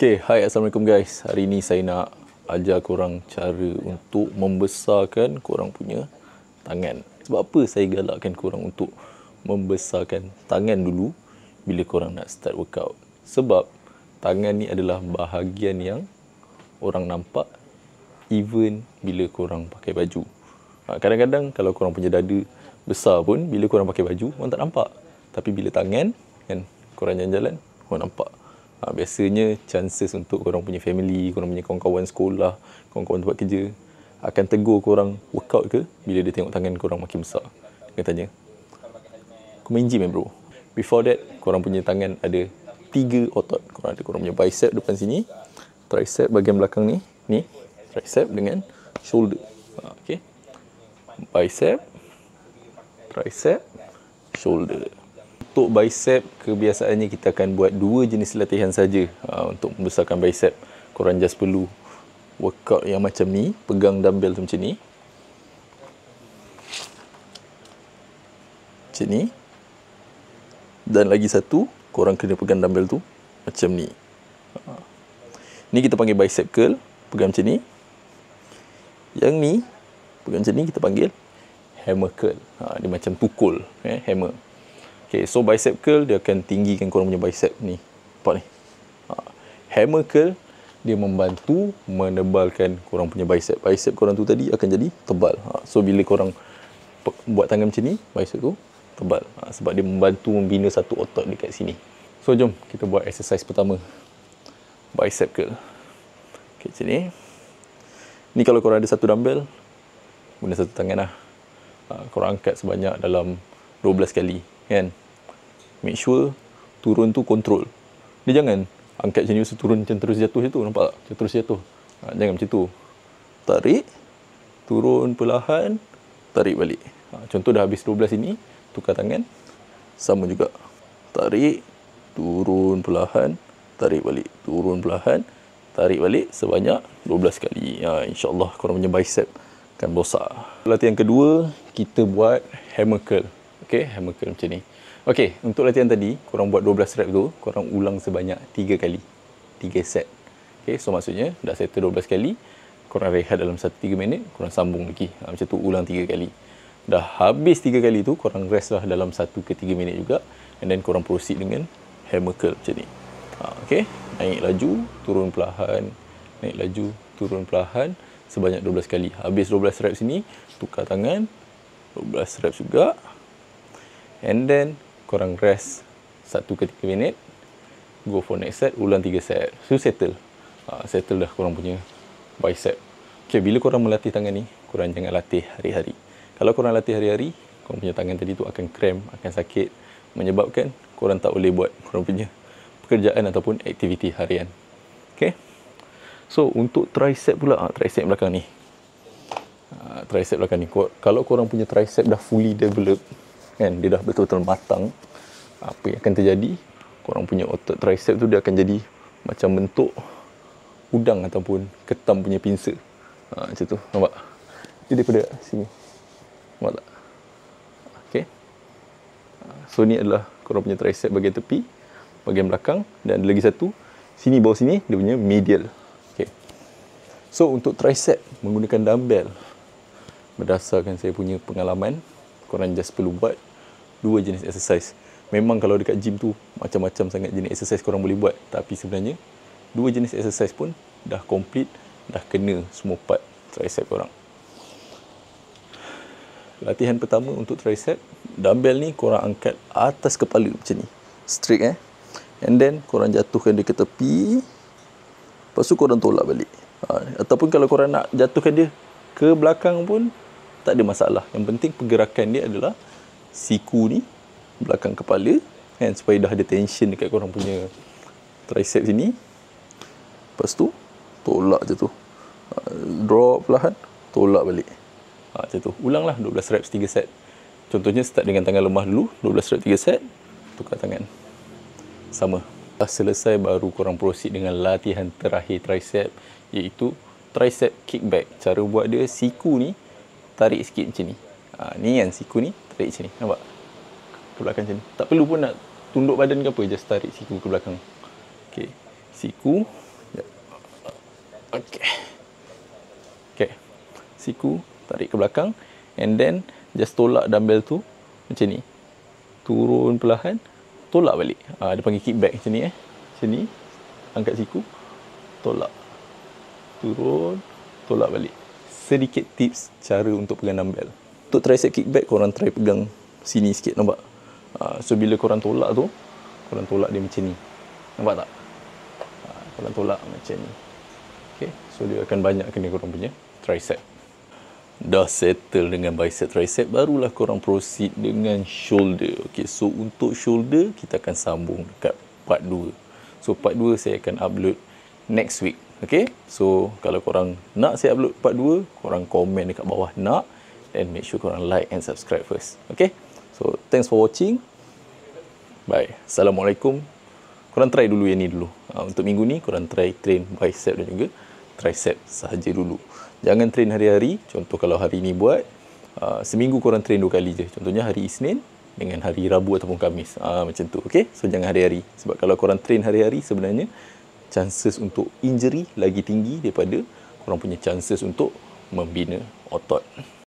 Okay, hai, Assalamualaikum guys. Hari ni saya nak ajar korang cara untuk membesarkan korang punya tangan. Sebab apa saya galakkan korang untuk membesarkan tangan dulu bila korang nak start workout? Sebab tangan ni adalah bahagian yang orang nampak even bila korang pakai baju. Kadang-kadang kalau korang punya dada besar pun, bila korang pakai baju, orang tak nampak. Tapi bila tangan, kan, korang jalan-jalan, orang nampak. Biasanya chances untuk korang punya family, korang punya kawan-kawan sekolah, kawan-kawan tempat kerja akan tegur korang workout ke bila dia tengok tangan korang makin besar. Dia akan tanya, kau main gym bro? Before that, korang punya tangan ada 3 otot. Korang ada korang punya bicep depan sini, tricep bahagian belakang ni, tricep dengan shoulder. Okay, bicep, tricep, shoulder. Untuk bicep, kebiasaannya kita akan buat 2 jenis latihan saja untuk membesarkan bicep. Korang just perlu workout yang macam ni, pegang dumbbell tu macam ni. Macam ni. Dan lagi satu, korang kena pegang dumbbell tu macam ni. Ni kita panggil bicep curl, pegang macam ni. Yang ni, pegang macam ni kita panggil hammer curl. Dia macam pukul, hammer. Okay, so bicep curl dia akan tinggikan korang punya bicep ni. Nampak ni? Hammer curl dia membantu menebalkan korang punya bicep. Bicep korang tu tadi akan jadi tebal. So bila korang buat tangan macam ni, bicep tu tebal. Sebab dia membantu membina satu otot dekat sini. So jom kita buat exercise pertama. Bicep curl. Okay, macam ni. Ni kalau korang ada satu dumbbell, guna satu tangan lah. Korang angkat sebanyak dalam 12 kali, kan? Make sure turun tu control. Dia jangan angkat macam ni, turun macam terus jatuh situ. Nampak tak? Macam terus jatuh. Jangan macam tu. Tarik, turun perlahan, tarik balik. Contoh dah habis 12 ini, tukar tangan. Sama juga. Tarik, turun perlahan, tarik balik. Turun perlahan, tarik balik sebanyak 12 kali. InsyaAllah korang punya bicep akan besar. Latihan kedua, kita buat hammer curl. Okay, hammer curl macam ni. Okay, untuk latihan tadi, korang buat 12 rep tu, korang ulang sebanyak 3 kali. 3 set. Okay, so maksudnya, dah settle 12 kali, korang rehat dalam 1-3 minit, korang sambung lagi. Macam tu, ulang 3 kali. Dah habis 3 kali tu, korang rest lah dalam 1 ke 3 minit juga. And then korang proceed dengan hammer curl macam ni. Okay, naik laju, turun perlahan. Naik laju, turun perlahan. Sebanyak 12 kali. Habis 12 reps sini, tukar tangan. 12 reps juga. And then, korang rest 1 ke 3 minit. Go for next set, ulang 3 set. So, settle. Settle dah korang punya bicep. Okay, bila korang melatih tangan ni, korang jangan latih hari-hari. Kalau korang latih hari-hari, korang punya tangan tadi tu akan cramp, akan sakit. Menyebabkan korang tak boleh buat korang punya pekerjaan ataupun aktiviti harian. Okay. So, untuk tricep pula, tricep belakang ni. Tricep belakang ni. Kalau korang punya tricep dah fully developed, kan, dia dah betul-betul matang, apa yang akan terjadi, korang punya otot tricep tu dia akan jadi macam bentuk udang ataupun ketam punya pincer. Macam tu, nampak? Dia daripada sini, nampak tak? Okay. So ni adalah korang punya tricep bahagian tepi, bahagian belakang, dan ada lagi satu sini, bawah sini, dia punya medial. Okay. So untuk tricep menggunakan dumbbell, berdasarkan saya punya pengalaman, korang just perlu buat 2 jenis exercise. Memang kalau dekat gym tu macam-macam sangat jenis exercise korang boleh buat, tapi sebenarnya 2 jenis exercise pun dah complete, dah kena semua part tricep korang. Latihan pertama untuk tricep, dumbbell ni korang angkat atas kepala macam ni, straight, and then korang jatuhkan dia ke tepi, lepas tu korang tolak balik. Ataupun kalau korang nak jatuhkan dia ke belakang pun tak ada masalah. Yang penting pergerakan dia adalah siku ni, belakang kepala, kan, supaya dah ada tension dekat korang punya tricep sini. Lepas tu, tolak je tu. Drop perlahan, tolak balik. Macam tu. Ulanglah 12 reps 3 set. Contohnya start dengan tangan lemah dulu, 12 reps 3 set, tukar tangan. Sama. Dah selesai baru korang proceed dengan latihan terakhir tricep, iaitu tricep kickback. Cara buat dia, siku ni tarik sikit macam ni. Ni kan siku ni tarik macam ni, nampak? Ke belakang macam ni. Tak perlu pun nak tunduk badan ke apa, just tarik siku ke belakang. Okay, siku Okay. Okay. Siku tarik ke belakang and then just tolak dumbbell tu macam ni. Turun perlahan, tolak balik. Dia panggil kickback macam ni Macam ni. Angkat siku, tolak. Turun, tolak balik. Sedikit tips cara untuk pegang dumbbell. Untuk tricep kickback, korang try pegang sini sikit, nampak? So bila korang tolak tu, korang tolak dia macam ni. Nampak tak? Korang tolak macam ni. Okay, so dia akan banyak kena korang punya tricep. Dah settle dengan bicep tricep, barulah korang proceed dengan shoulder. Okay, so untuk shoulder, kita akan sambung dekat part 2. So part 2 saya akan upload next week. Okay, so kalau korang nak saya upload part 2, korang komen dekat bawah nak, and make sure korang like and subscribe first. Okay, so thanks for watching. Bye. Assalamualaikum. Korang try dulu yang ni dulu. Untuk minggu ni korang try train bicep dan juga tricep sahaja dulu. Jangan train hari-hari. Contoh kalau hari ni buat, seminggu korang train 2 kali je. Contohnya hari Isnin dengan hari Rabu ataupun Khamis. Macam tu. Okay, so jangan hari-hari. Sebab kalau korang train hari-hari, sebenarnya chances untuk injury lagi tinggi daripada korang punya chances untuk membina otot.